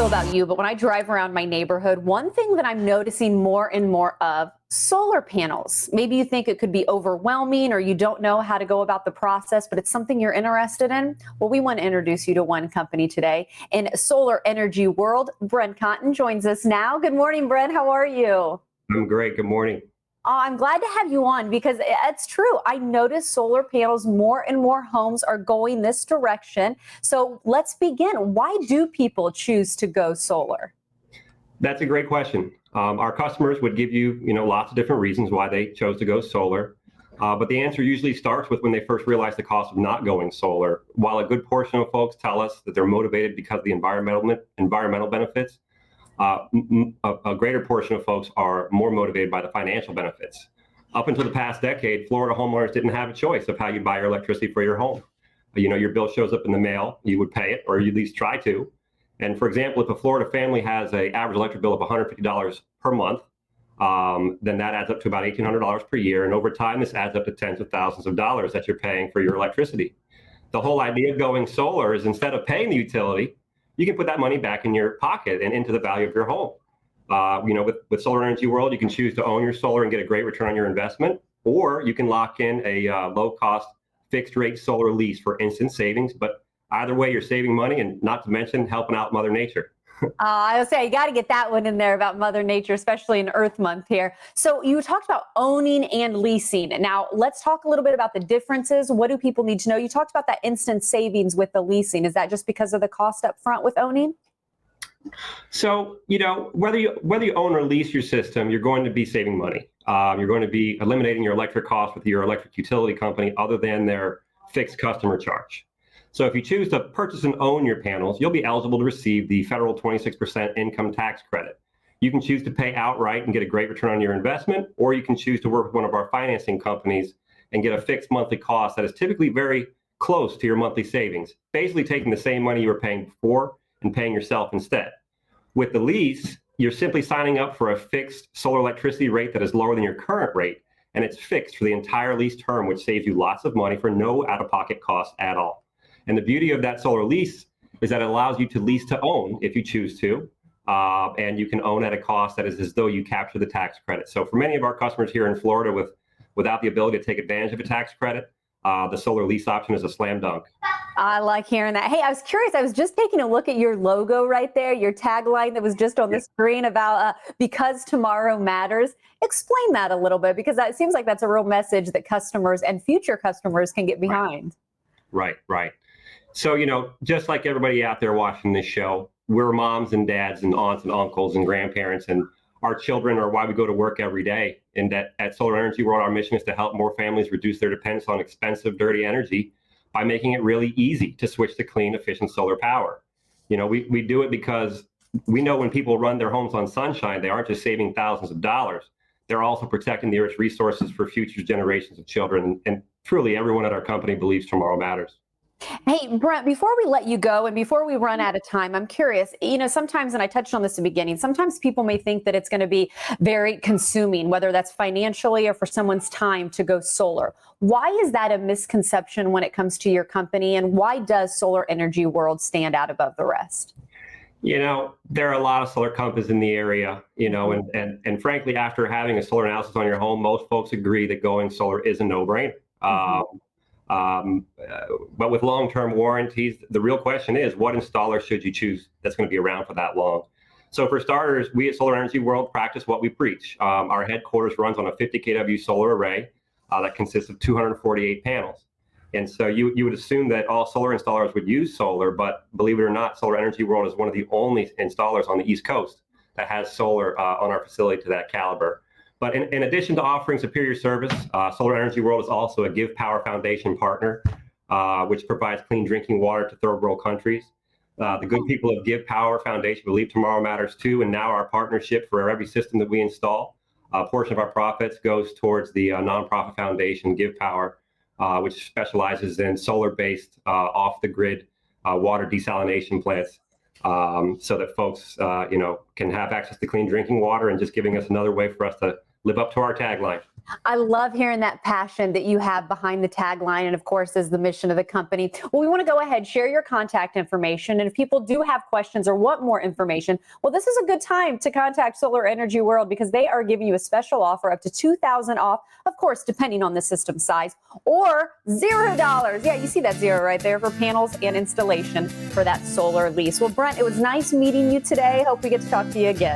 know about you, but when I drive around my neighborhood, one thing that I'm noticing more and more of solar panels. Maybe you think it could be overwhelming or you don't know how to go about the process, but it's something you're interested in. Well, we want to introduce you to one company today in solar energy world. Brent Cotton joins us now. Good morning, Brent. How are you? I'm great. Good morning. I'm glad to have you on because it's true. I notice solar panels, more and more homes are going this direction. So let's begin. Why do people choose to go solar? That's a great question. Our customers would give you, lots of different reasons why they chose to go solar. But the answer usually starts with when they first realize the cost of not going solar. While a good portion of folks tell us that they're motivated because of the environmental benefits, a greater portion of folks are more motivated by the financial benefits. Up until the past decade, Florida homeowners didn't have a choice of how you buy your electricity for your home. Your bill shows up in the mail, you would pay it, or you at least try to. And for example, if a Florida family has an average electric bill of $150 per month, then that adds up to about $1,800 per year. And over time, this adds up to tens of thousands of dollars that you're paying for your electricity. The whole idea of going solar is instead of paying the utility, you can put that money back in your pocket and into the value of your home. With Solar Energy World, you can choose to own your solar and get a great return on your investment, or you can lock in a low-cost fixed-rate solar lease for instant savings. But either way, you're saving money and not to mention helping out Mother Nature. I would say you got to get that one in there about Mother Nature, especially in Earth Month here. So you talked about owning and leasing. Now let's talk a little bit about the differences. What do people need to know? You talked about that instant savings with the leasing. Is that just because of the cost up front with owning? So, whether you own or lease your system, you're going to be saving money. You're going to be eliminating your electric costs with your electric utility company other than their fixed customer charge. So if you choose to purchase and own your panels, you'll be eligible to receive the federal 26% income tax credit. You can choose to pay outright and get a great return on your investment, or you can choose to work with one of our financing companies and get a fixed monthly cost that is typically very close to your monthly savings, basically taking the same money you were paying before and paying yourself instead. With the lease, you're simply signing up for a fixed solar electricity rate that is lower than your current rate, and it's fixed for the entire lease term, which saves you lots of money for no out-of-pocket costs at all. And the beauty of that solar lease is that it allows you to lease to own if you choose to, and you can own at a cost that is as though you capture the tax credit. So for many of our customers here in Florida without the ability to take advantage of a tax credit, the solar lease option is a slam dunk. I like hearing that. Hey, I was curious. I was just taking a look at your logo right there, your tagline that was just on the screen about because tomorrow matters. Explain that a little bit, because that seems like that's a real message that customers and future customers can get behind. Right. So, just like everybody out there watching this show, we're moms and dads and aunts and uncles and grandparents, and our children are why we go to work every day. And that at Solar Energy World, our mission is to help more families reduce their dependence on expensive, dirty energy by making it really easy to switch to clean, efficient solar power. We do it because we know when people run their homes on sunshine, they aren't just saving thousands of dollars. They're also protecting the Earth's resources for future generations of children. And truly, everyone at our company believes tomorrow matters. Hey, Brent, before we let you go and before we run out of time, I'm curious, sometimes, and I touched on this in the beginning, sometimes people may think that it's going to be very consuming, whether that's financially or for someone's time to go solar. Why is that a misconception when it comes to your company? And why does Solar Energy World stand out above the rest? There are a lot of solar companies in the area, and frankly, after having a solar analysis on your home, most folks agree that going solar is a no-brainer. But with long-term warranties, the real question is, what installer should you choose that's going to be around for that long? So for starters, we at Solar Energy World practice what we preach. Our headquarters runs on a 50 kW solar array that consists of 248 panels. And so you would assume that all solar installers would use solar, but believe it or not, Solar Energy World is one of the only installers on the East Coast that has solar on our facility to that caliber. But in addition to offering superior service, Solar Energy World is also a Give Power Foundation partner, which provides clean drinking water to third world countries. The good people of Give Power Foundation believe tomorrow matters too, and now our partnership for every system that we install, a portion of our profits goes towards the nonprofit foundation Give Power, which specializes in solar-based, off-the-grid water desalination plants. So that folks, can have access to clean drinking water, and just giving us another way for us to live up to our tagline. I love hearing that passion that you have behind the tagline, and of course, is the mission of the company. Well, we want to go ahead, share your contact information, and if people do have questions or want more information, well, this is a good time to contact Solar Energy World because they are giving you a special offer up to $2,000 off, of course, depending on the system size, or $0. Yeah, you see that zero right there for panels and installation for that solar lease. Well, Brent, it was nice meeting you today. Hope we get to talk to you again.